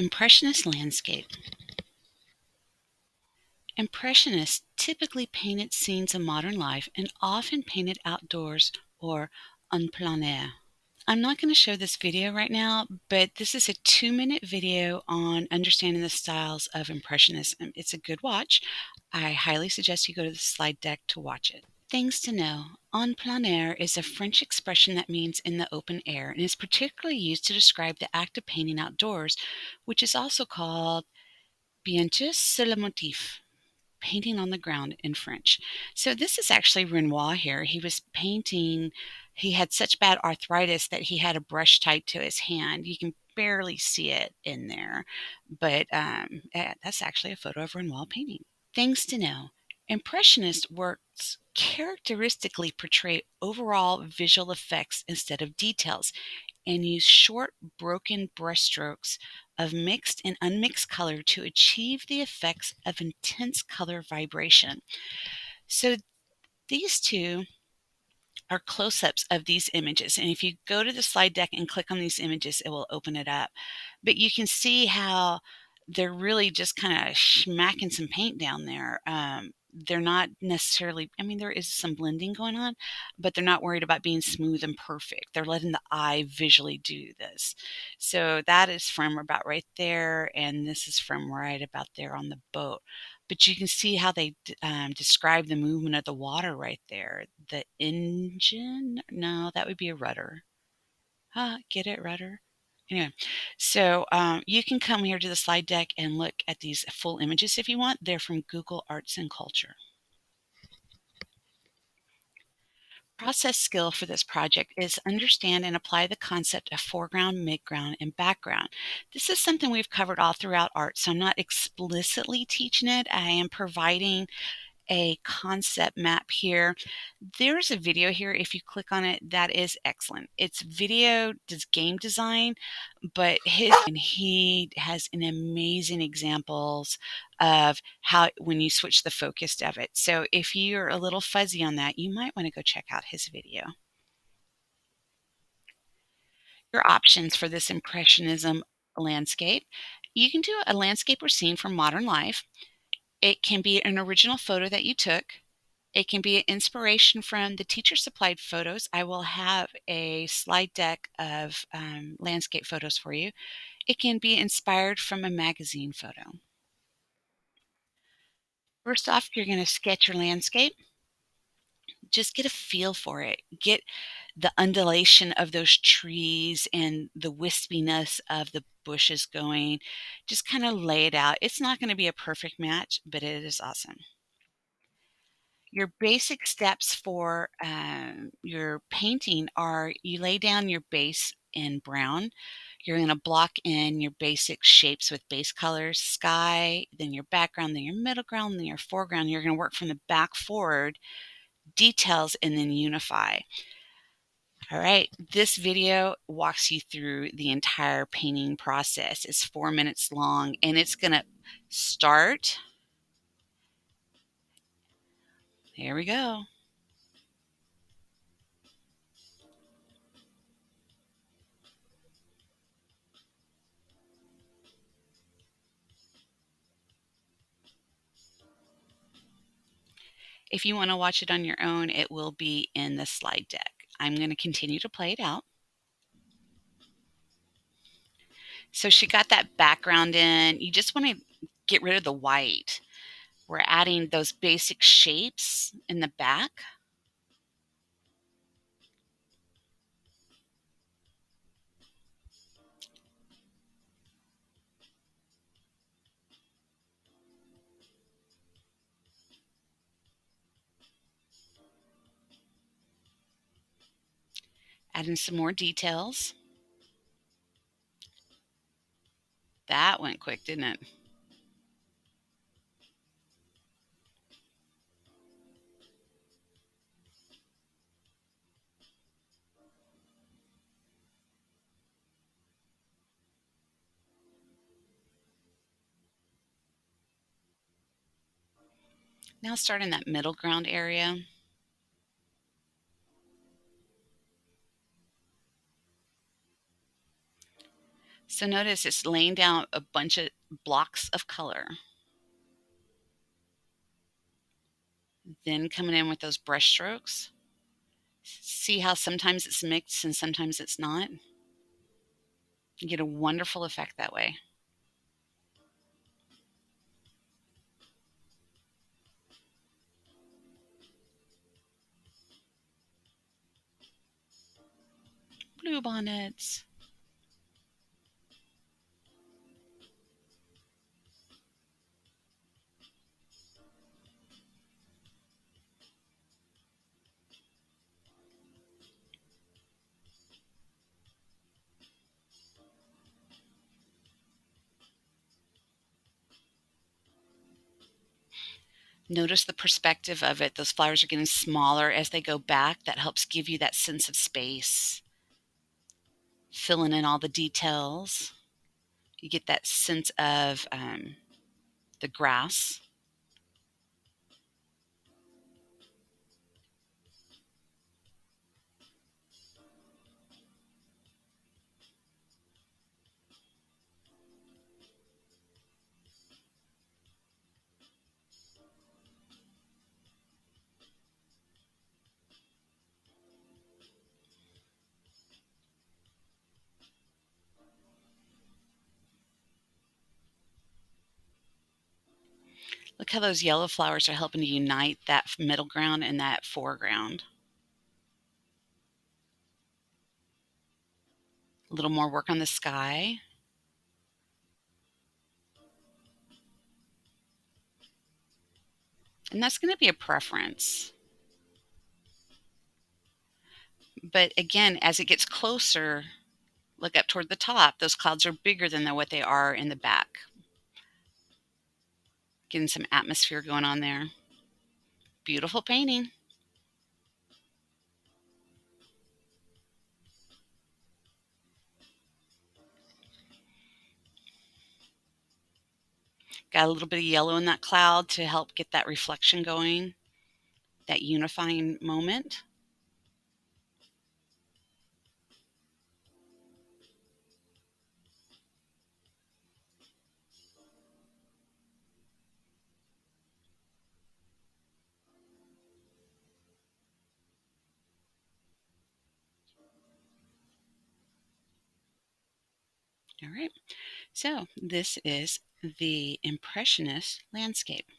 Impressionist Landscape. Impressionists typically painted scenes of modern life and often painted outdoors or en plein air. I'm not going to show this video right now, but this is a 2-minute video on understanding the styles of Impressionism. It's a good watch. I highly suggest you go to the slide deck to watch it. Things to know. En plein air is a French expression that means in the open air and is particularly used to describe the act of painting outdoors, which is also called peinture sur le motif, painting on the ground in French. So this is actually Renoir here. He was painting, he had such bad arthritis that he had a brush tied to his hand. You can barely see it in there, but that's actually a photo of Renoir painting. Things to know. Impressionist works characteristically portray overall visual effects instead of details and use short, broken brushstrokes of mixed and unmixed color to achieve the effects of intense color vibration. So these two are close-ups of these images, and if you go to the slide deck and click on these images, it will open it up. But you can see how they're really just kind of smacking some paint down there. They're not necessarily, I mean, there is some blending going on, but they're not worried about being smooth and perfect. They're letting the eye visually do this. So that is from about right there, and this is from right about there on the boat. But you can see how they describe the movement of the water right there. The engine? No, that would be a rudder. Get it, rudder? Anyway, so you can come here to the slide deck and look at these full images if you want. They're from Google Arts and Culture. Process skill for this project is understand and apply the concept of foreground, midground, and background. This is something we've covered all throughout art, so I'm not explicitly teaching it. I am providing a concept map here. There's a video here. If you click on it, that is excellent. It's video game design, but he has an amazing examples of how when you switch the focus of it. So if you're a little fuzzy on that, you might want to go check out his video. Your options for this Impressionism landscape. You can do a landscape or scene from modern life. It can be an original photo that you took. It can be an inspiration from the teacher-supplied photos. I will have a slide deck of landscape photos for you. It can be inspired from a magazine photo. First off, you're going to sketch your landscape. Just get a feel for it. Get the undulation of those trees and the wispiness of the bushes going. Just kind of lay it out. It's not going to be a perfect match, but it is awesome. Your basic steps for your painting are you lay down your base in brown. You're going to block in your basic shapes with base colors, sky, then your background, then your middle ground, then your foreground. You're going to work from the back forward, details, and then unify. All right, this video walks you through the entire painting process. It's 4 minutes long, and it's going to start. Here we go. If you want to watch it on your own, it will be in the slide deck. I'm going to continue to play it out. So she got that background in. You just want to get rid of the white. We're adding those basic shapes in the back. Adding some more details. That went quick, didn't it? Now start in that middle ground area. So notice it's laying down a bunch of blocks of color. Then coming in with those brush strokes. See how sometimes it's mixed and sometimes it's not? You get a wonderful effect that way. Blue bonnets. Notice the perspective of it. Those flowers are getting smaller as they go back. That helps give you that sense of space. Filling in all the details. You get that sense of the grass. Look how those yellow flowers are helping to unite that middle ground and that foreground. A little more work on the sky. And that's going to be a preference. But again, as it gets closer, look up toward the top. Those clouds are bigger than what they are in the back. Getting some atmosphere going on there. Beautiful painting. Got a little bit of yellow in that cloud to help get that reflection going, that unifying moment. All right. So this is the Impressionist Landscape.